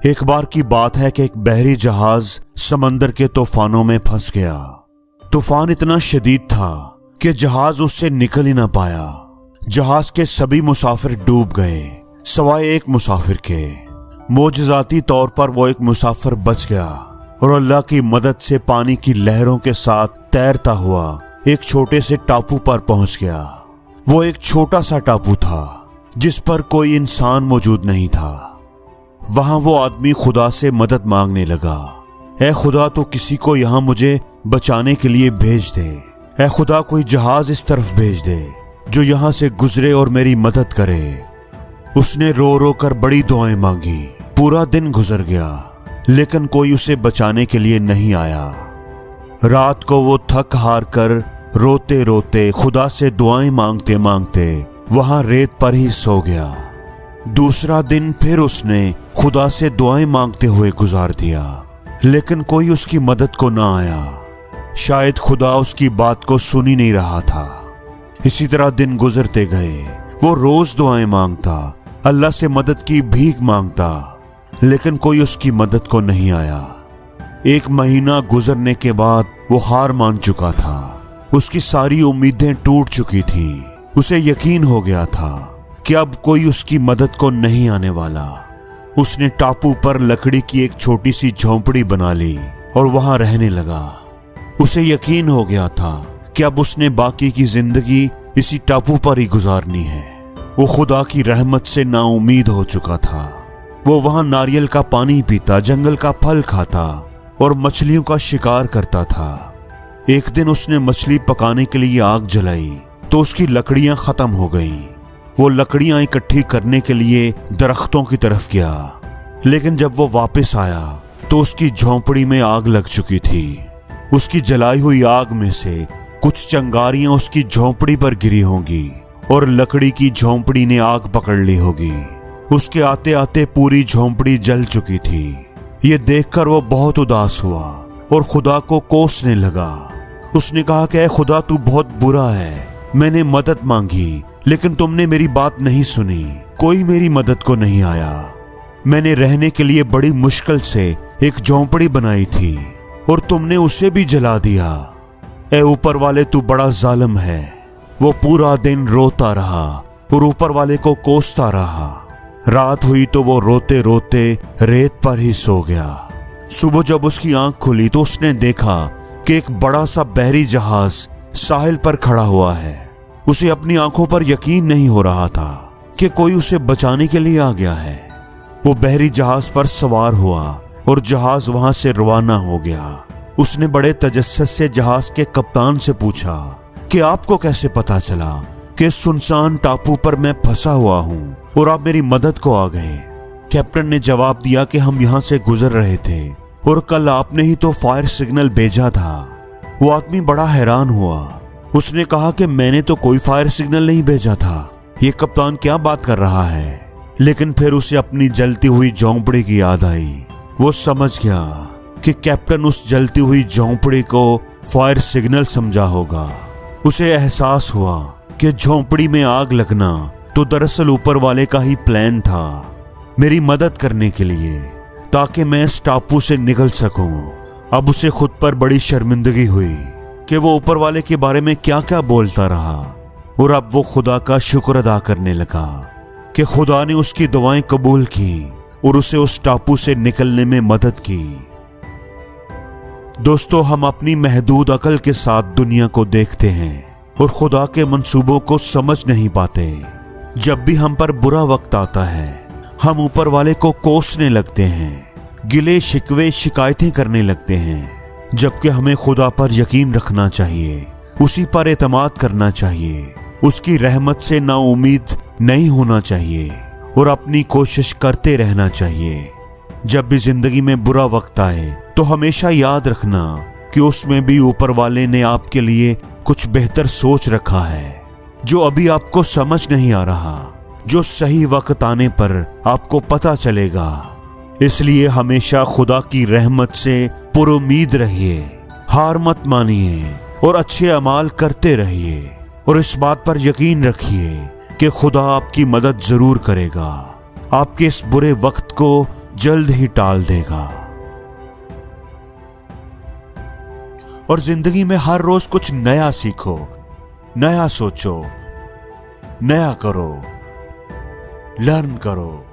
एक बार की बात है कि एक बहरी जहाज समंदर के तूफानों में फंस गया। तूफान इतना शदीद था कि जहाज उससे निकल ही ना पाया। जहाज के सभी मुसाफिर डूब गए सिवाय एक मुसाफिर के। मोजज़ाती तौर पर वो एक मुसाफिर बच गया और अल्लाह की मदद से पानी की लहरों के साथ तैरता हुआ एक छोटे से टापू पर पहुंच गया। वो एक छोटा सा टापू था जिस पर कोई इंसान मौजूद नहीं था। वहां वो आदमी खुदा से मदद मांगने लगा, ऐ खुदा तो किसी को यहां मुझे बचाने के लिए भेज दे। ऐ खुदा कोई जहाज इस तरफ भेज दे जो यहां से गुजरे और मेरी मदद करे। उसने रो रो कर बड़ी दुआएं मांगी। पूरा दिन गुजर गया लेकिन कोई उसे बचाने के लिए नहीं आया। रात को वो थक हार कर रोते रोते खुदा से दुआएं मांगते मांगते वहां रेत पर ही सो गया। दूसरा दिन फिर उसने खुदा से दुआएं मांगते हुए गुजार दिया लेकिन कोई उसकी मदद को ना आया। शायद खुदा उसकी बात को सुन ही नहीं रहा था। इसी तरह दिन गुजरते गए। वो रोज दुआएं मांगता, अल्लाह से मदद की भीख मांगता लेकिन कोई उसकी मदद को नहीं आया। एक महीना गुजरने के बाद वो हार मान चुका था। उसकी सारी उम्मीदें टूट चुकी थी। उसे यकीन हो गया था कि अब कोई उसकी मदद को नहीं आने वाला। उसने टापू पर लकड़ी की एक छोटी सी झोंपड़ी बना ली और वहां रहने लगा। उसे यकीन हो गया था कि अब उसने बाकी की जिंदगी इसी टापू पर ही गुजारनी है। वो खुदा की रहमत से नाउमीद हो चुका था। वो वहां नारियल का पानी पीता, जंगल का फल खाता और मछलियों का शिकार करता था। एक दिन उसने मछली पकाने के लिए आग जलाई तो उसकी लकड़ियां खत्म हो गईं। वो लकड़ियां इकट्ठी करने के लिए दरख्तों की तरफ गया लेकिन जब वो वापस आया तो उसकी झोंपड़ी में आग लग चुकी थी। उसकी जलाई हुई आग में से कुछ चिंगारियां उसकी झोंपड़ी पर गिरी होंगी और लकड़ी की झोंपड़ी ने आग पकड़ ली होगी। उसके आते आते पूरी झोंपड़ी जल चुकी थी। ये देखकर वो बहुत उदास हुआ और खुदा को कोसने लगा। उसने कहा कि ऐ खुदा तू बहुत बुरा है। मैंने मदद मांगी लेकिन तुमने मेरी बात नहीं सुनी। कोई मेरी मदद को नहीं आया। मैंने रहने के लिए बड़ी मुश्किल से एक झोंपड़ी बनाई थी और तुमने उसे भी जला दिया। ऐ ऊपर वाले तू बड़ा जालिम है। वो पूरा दिन रोता रहा और ऊपर वाले को कोसता रहा। रात हुई तो वो रोते रोते रेत पर ही सो गया। सुबह जब उसकी आंख खुली तो उसने देखा कि एक बड़ा सा बहरी जहाज साहिल पर खड़ा हुआ है। उसे अपनी आंखों पर यकीन नहीं हो रहा था कि कोई उसे बचाने के लिए आ गया है। वो बहरी जहाज पर सवार हुआ और जहाज वहां से रवाना हो गया। उसने बड़े तजस्सुस से जहाज के कप्तान से पूछा कि आपको कैसे पता चला कि सुनसान टापू पर मैं फंसा हुआ हूँ और आप मेरी मदद को आ गए। कैप्टन ने जवाब दिया कि हम यहाँ से गुजर रहे थे और कल आपने ही तो फायर सिग्नल भेजा था। वो आदमी बड़ा हैरान हुआ। उसने कहा कि मैंने तो कोई फायर सिग्नल नहीं भेजा था। ये कप्तान क्या बात कर रहा है। लेकिन फिर उसे अपनी जलती हुई झोंपड़ी की याद आई। वो समझ गया कि कैप्टन उस जलती हुई झोंपड़ी को फायर सिग्नल समझा होगा। उसे एहसास हुआ कि झोंपड़ी में आग लगना तो दरअसल ऊपर वाले का ही प्लान था मेरी मदद करने के लिए ताकि मैं इस टापू से निकल सकूं। अब उसे खुद पर बड़ी शर्मिंदगी हुई कि वो ऊपर वाले के बारे में क्या क्या बोलता रहा और अब वो खुदा का शुक्र अदा करने लगा कि खुदा ने उसकी दुआएं कबूल की और उसे उस टापू से निकलने में मदद की। दोस्तों, हम अपनी महदूद अकल के साथ दुनिया को देखते हैं और खुदा के मंसूबों को समझ नहीं पाते। जब भी हम पर बुरा वक्त आता है हम ऊपर वाले को कोसने लगते हैं, गिले शिकवे शिकायतें करने लगते हैं, जबकि हमें खुदा पर यकीन रखना चाहिए, उसी पर एतमाद करना चाहिए, उसकी रहमत से नाउमीद नहीं होना चाहिए और अपनी कोशिश करते रहना चाहिए। जब भी जिंदगी में बुरा वक्त आए तो हमेशा याद रखना कि उसमें भी ऊपर वाले ने आपके लिए कुछ बेहतर सोच रखा है जो अभी आपको समझ नहीं आ रहा, जो सही वक्त आने पर आपको पता चलेगा। इसलिए हमेशा खुदा की रहमत से पुरुमीद रहिए, हार मत मानिए और अच्छे अमाल करते रहिए और इस बात पर यकीन रखिए कि खुदा आपकी मदद जरूर करेगा। आपके इस बुरे वक्त को जल्द ही टाल देगा। और जिंदगी में हर रोज कुछ नया सीखो, नया सोचो, नया करो, लर्न करो।